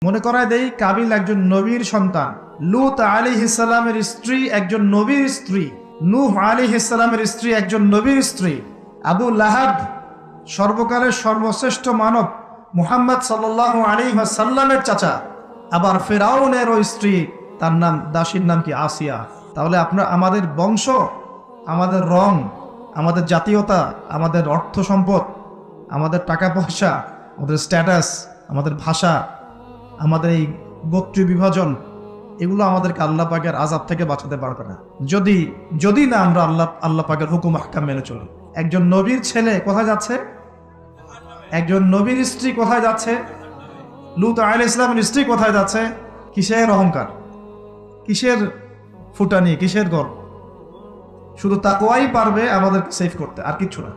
মনে করায় দেই, কাবিল একজন নবীর সন্তান, লূত আলাইহিস সালামের স্ত্রী একজন নবীর স্ত্রী, নূহ আলাইহিস সালামের স্ত্রী একজন নবীর স্ত্রী, আবু লাহাব সর্বকালের সর্বশ্রেষ্ঠ মানব মুহাম্মদ সাল্লাল্লাহু আলাইহি ওয়াসাল্লামের চাচা, আবার ফিরআউনের ওই স্ত্রী, তার নাম, দাসীর নাম কি? আসিয়া। তাহলে আমাদের বংশ, আমাদের রং, আমাদের জাতীয়তা, আমাদের অর্থ সম্পদ, আমাদের টাকা পয়সা, আমাদের স্ট্যাটাস, আমাদের ভাষা, আমাদের এই গোত্রীয় বিভাজন, এগুলো আমাদেরকে আল্লাহ পাকের আযাব থেকে বাঁচাতে পারবে না, যদি না আমরা আল্লাহ পাকের হুকুম আহকাম মেনে চলি। একজন নবীর ছেলে কোথায় যাচ্ছে? একজন নবীর স্ত্রী কোথায় যাচ্ছে? লূত আলাইহিস সালামের স্ত্রী কোথায় যাচ্ছে? কিসের অহংকার, কিসের ফুটানি, কিসের গর্ব? শুধু তাকওয়াই পারবে আমাদেরকে সেভ করতে, আর কিচ্ছু না।